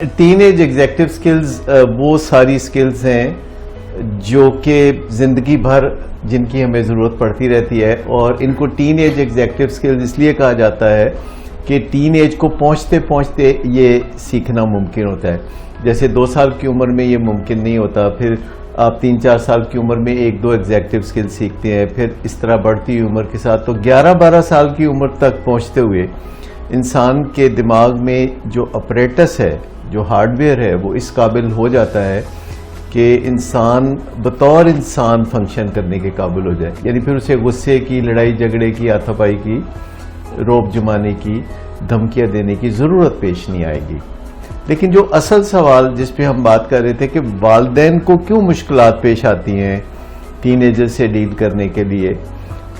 Teen age executive skills وہ ساری skills ہیں جو کہ زندگی بھر جن کی ہمیں ضرورت پڑتی رہتی ہے، اور ان کو ٹین ایج ایگزیکٹو سکلز اس لیے کہا جاتا ہے کہ ٹین ایج کو پہنچتے پہنچتے یہ سیکھنا ممکن ہوتا ہے. جیسے 2 سال کی عمر میں یہ ممکن نہیں ہوتا، پھر آپ 3-4 سال کی عمر میں 1-2 ایگزیکٹو سکل سیکھتے ہیں، پھر اس طرح بڑھتی ہوئی عمر کے ساتھ تو 11-12 سال کی عمر تک پہنچتے ہوئے انسان کے دماغ میں جو اپریٹس ہے، جو ہارڈ ویئر ہے، وہ اس قابل ہو جاتا ہے کہ انسان بطور انسان فنکشن کرنے کے قابل ہو جائے. یعنی پھر اسے غصے کی، لڑائی جھگڑے کی، ہاتھا پائی کی، روب جمانے کی، دھمکیاں دینے کی ضرورت پیش نہیں آئے گی. لیکن جو اصل سوال جس پہ ہم بات کر رہے تھے کہ والدین کو کیوں مشکلات پیش آتی ہیں ٹین ایجر سے ڈیل کرنے کے لیے،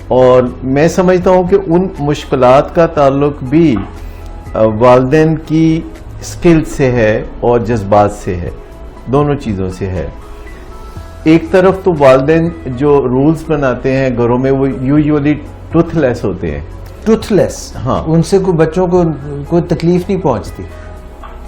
اور میں سمجھتا ہوں کہ ان مشکلات کا تعلق بھی والدین کی اسکل سے ہے اور جذبات سے ہے، دونوں چیزوں سے ہے. ایک طرف تو والدین جو رولز بناتے ہیں گھروں میں وہ یوزولی ٹروتھ لیس ہوتے ہیں. ٹروتھ لیس؟ ہاں. ان سے بچوں کو کوئی تکلیف نہیں پہنچتی.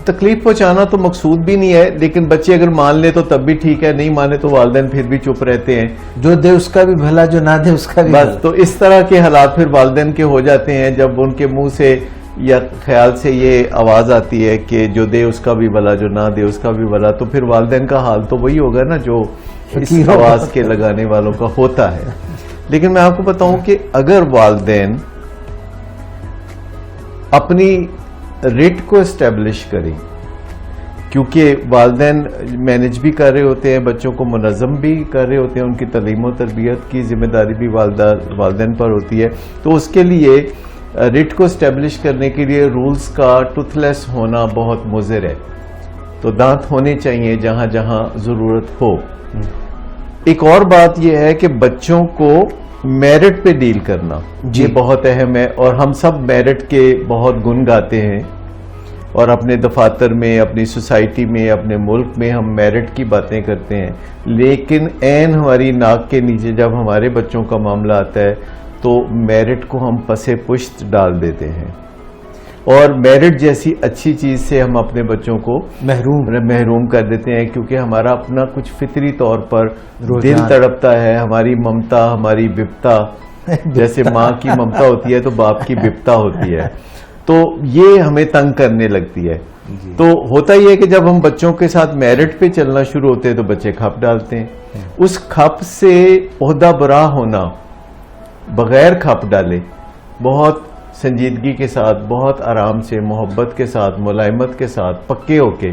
تکلیف پہنچانا تو مقصود بھی نہیں ہے، لیکن بچے اگر مان لے تو تب بھی ٹھیک ہے، نہیں مانے تو والدین پھر بھی چپ رہتے ہیں. جو دے اس کا بھی بھلا، جو نہ دے اس کا بھی بس. تو اس طرح کے حالات پھر والدین کے ہو جاتے ہیں جب ان کے منہ سے یا خیال سے یہ آواز آتی ہے کہ جو دے اس کا بھی بھلا، جو نہ دے اس کا بھی بھلا، تو پھر والدین کا حال تو وہی ہوگا نا جو اس آواز کے لگانے والوں کا ہوتا ہے. لیکن میں آپ کو بتاؤں کہ اگر والدین اپنی ریٹ کو اسٹیبلش کریں، کیونکہ والدین مینج بھی کر رہے ہوتے ہیں، بچوں کو منظم بھی کر رہے ہوتے ہیں، ان کی تعلیم و تربیت کی ذمہ داری بھی والدین پر ہوتی ہے، تو اس کے لیے ریٹ کو اسٹیبلش کرنے کے لیے رولز کا ٹوتھ لیس ہونا بہت مضر ہے. تو دانت ہونے چاہیے جہاں جہاں ضرورت ہو. ایک اور بات یہ ہے کہ بچوں کو میرٹ پہ ڈیل کرنا یہ بہت اہم ہے، اور ہم سب میرٹ کے بہت گن گاتے ہیں، اور اپنے دفاتر میں، اپنی سوسائٹی میں، اپنے ملک میں ہم میرٹ کی باتیں کرتے ہیں. لیکن عین ہماری ناک کے نیچے جب ہمارے بچوں کا معاملہ آتا ہے تو میرٹ کو ہم پسے پشت ڈال دیتے ہیں، اور میرٹ جیسی اچھی چیز سے ہم اپنے بچوں کو محروم کر دیتے ہیں، کیونکہ ہمارا اپنا کچھ فطری طور پر دل تڑپتا ہے. ہماری ممتا، ہماری بپتا، جیسے ماں کی ممتا ہوتی ہے تو باپ کی بپتا ہوتی ہے، تو یہ ہمیں تنگ کرنے لگتی ہے. تو ہوتا یہ ہے کہ جب ہم بچوں کے ساتھ میرٹ پہ چلنا شروع ہوتے ہیں تو بچے کھپ ڈالتے ہیں. اس کھپ سے عہدہ برا ہونا بغیر کھپ ڈالے، بہت سنجیدگی کے ساتھ، بہت آرام سے، محبت کے ساتھ، ملائمت کے ساتھ، پکے ہو کے،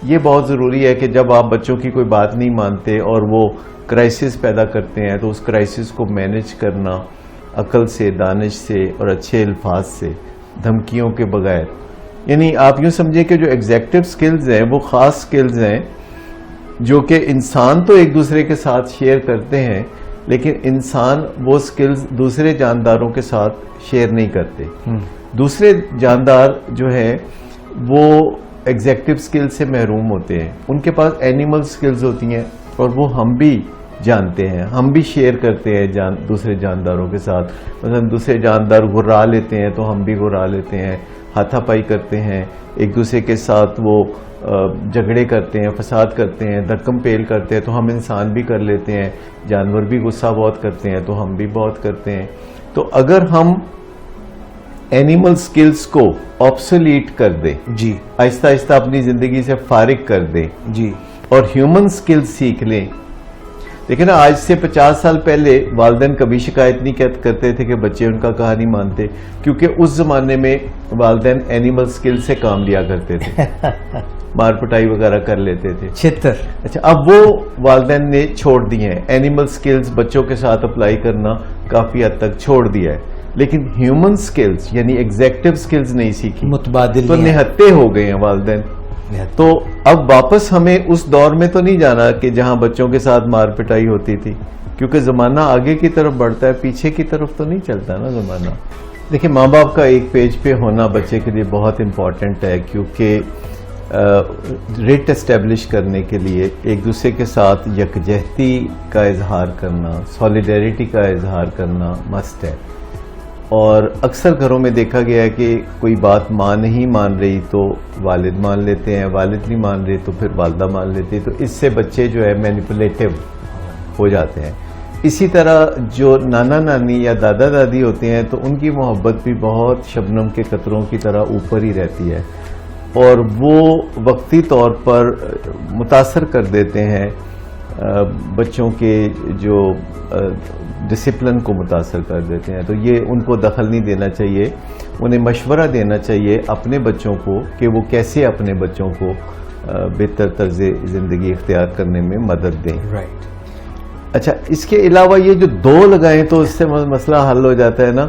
یہ بہت ضروری ہے کہ جب آپ بچوں کی کوئی بات نہیں مانتے اور وہ کرائسس پیدا کرتے ہیں تو اس کرائسس کو مینج کرنا عقل سے، دانش سے اور اچھے الفاظ سے، دھمکیوں کے بغیر. یعنی آپ یوں سمجھیں کہ جو ایگزیکٹو سکلز ہیں وہ خاص سکلز ہیں جو کہ انسان تو ایک دوسرے کے ساتھ شیئر کرتے ہیں، لیکن انسان وہ سکلز دوسرے جانداروں کے ساتھ شیئر نہیں کرتے. دوسرے جاندار جو ہیں وہ ایگزیکٹو سکل سے محروم ہوتے ہیں، ان کے پاس اینیمل سکلز ہوتی ہیں، اور وہ ہم بھی جانتے ہیں، ہم بھی شیئر کرتے ہیں دوسرے جانداروں کے ساتھ. مثلا دوسرے جاندار غرا لیتے ہیں تو ہم بھی غرا لیتے ہیں، ہاتھا پائی کرتے ہیں، ایک دوسرے کے ساتھ وہ جھگڑے کرتے ہیں، فساد کرتے ہیں، دھکم پیل کرتے ہیں، تو ہم انسان بھی کر لیتے ہیں. جانور بھی غصہ بہت کرتے ہیں تو ہم بھی بہت کرتے ہیں. تو اگر ہم اینیمل سکلز کو آبسولیٹ کر دیں، آہستہ آہستہ اپنی زندگی سے فارغ کر دیں، اور ہیومن سکلز سیکھ لیں. لیکن آج سے 50 سال پہلے والدین کبھی شکایت نہیں کرتے تھے کہ بچے ان کا کہا نہیں مانتے، کیونکہ اس زمانے میں والدین اینیمل سکل سے کام لیا کرتے تھے، مار پٹائی وغیرہ کر لیتے تھے، چھتر. اچھا، اب وہ والدین نے چھوڑ دی ہیں، اینیمل سکلز بچوں کے ساتھ اپلائی کرنا کافی حد تک چھوڑ دیا ہے، لیکن ہیومن سکلز یعنی ایگزیکٹو سکلز نہیں سیکھی، متبادل، تو نہتے ہو گئے ہیں والدین. تو اب واپس ہمیں اس دور میں تو نہیں جانا کہ جہاں بچوں کے ساتھ مار پٹائی ہوتی تھی، کیونکہ زمانہ آگے کی طرف بڑھتا ہے، پیچھے کی طرف تو نہیں چلتا نا زمانہ. دیکھیں، ماں باپ کا ایک پیج پہ ہونا بچے کے لیے بہت امپورٹنٹ ہے، کیونکہ ریٹ اسٹیبلش کرنے کے لیے ایک دوسرے کے ساتھ یکجہتی کا اظہار کرنا، سولیڈیریٹی کا اظہار کرنا مسٹ ہے. اور اکثر گھروں میں دیکھا گیا ہے کہ کوئی بات ماں نہیں مان رہی تو والد مان لیتے ہیں, والد نہیں مان رہے تو پھر والدہ مان لیتے ہیں, تو اس سے بچے جو ہے مینیپولیٹو ہو جاتے ہیں. اسی طرح جو نانا نانی یا دادا دادی ہوتے ہیں تو ان کی محبت بھی بہت شبنم کے قطروں کی طرح اوپر ہی رہتی ہے, اور وہ وقتی طور پر متاثر کر دیتے ہیں بچوں کے جو ڈسپلن کو متاثر کر دیتے ہیں. تو یہ ان کو دخل نہیں دینا چاہیے, انہیں مشورہ دینا چاہیے اپنے بچوں کو کہ وہ کیسے اپنے بچوں کو بہتر طرز زندگی اختیار کرنے میں مدد دیں. رائٹ. اچھا, اس کے علاوہ یہ جو 2 لگائیں تو اس سے مسئلہ حل ہو جاتا ہے نا,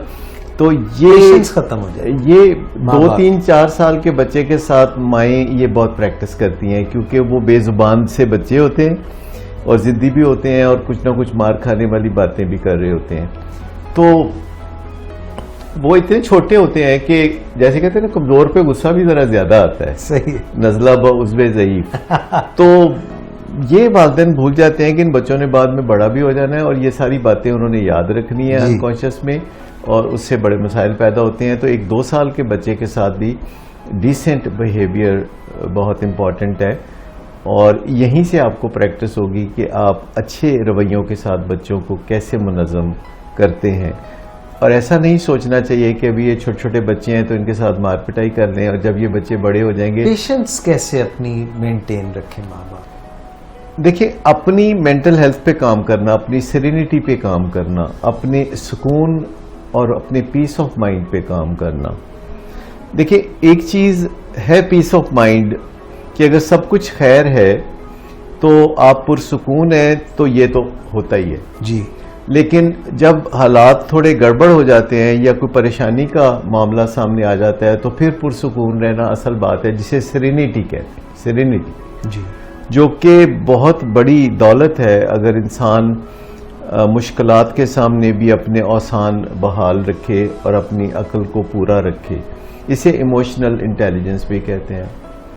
تو یہ ختم ہو جائے. یہ 2, 3, 4 سال کے بچے کے ساتھ مائیں یہ بہت پریکٹس کرتی ہیں, کیونکہ وہ بے زبان سے بچے ہوتے ہیں اور ضدی بھی ہوتے ہیں اور کچھ نہ کچھ مار کھانے والی باتیں بھی کر رہے ہوتے ہیں. تو وہ اتنے چھوٹے ہوتے ہیں کہ جیسے کہتے ہیں نا, کمزور پہ غصہ بھی ذرا زیادہ آتا ہے. صحیح. نزلہ بعضو ضعیف. تو یہ والدین بھول جاتے ہیں کہ ان بچوں نے بعد میں بڑا بھی ہو جانا ہے اور یہ ساری باتیں انہوں نے یاد رکھنی ہے انکانشیس میں, اور اس سے بڑے مسائل پیدا ہوتے ہیں. تو ایک 2 سال کے بچے کے ساتھ بھی ڈیسنٹ بیہیویئر بہت امپورٹنٹ ہے, اور یہیں سے آپ کو پریکٹس ہوگی کہ آپ اچھے رویوں کے ساتھ بچوں کو کیسے منظم کرتے ہیں. اور ایسا نہیں سوچنا چاہیے کہ ابھی یہ چھوٹے چھوٹے بچے ہیں تو ان کے ساتھ مار پٹائی کر لیں, اور جب یہ بچے بڑے ہو جائیں گے. پیشنس کیسے اپنی مینٹین رکھیں ماں باپ؟ دیکھیں, اپنی مینٹل ہیلتھ پہ کام کرنا, اپنی سیرینٹی پہ کام کرنا, اپنے سکون اور اپنے پیس آف مائنڈ پہ کام کرنا. دیکھیں, ایک چیز ہے پیس آف مائنڈ کہ اگر سب کچھ خیر ہے تو آپ پرسکون ہیں, تو یہ تو ہوتا ہی ہے جی. لیکن جب حالات تھوڑے گڑبڑ ہو جاتے ہیں یا کوئی پریشانی کا معاملہ سامنے آ جاتا ہے تو پھر پرسکون رہنا اصل بات ہے, جسے سیرینٹی کہتے ہیں. سیرینٹی جی, جو کہ بہت بڑی دولت ہے اگر انسان مشکلات کے سامنے بھی اپنے اوسان بحال رکھے اور اپنی عقل کو پورا رکھے. اسے ایموشنل انٹیلیجنس بھی کہتے ہیں.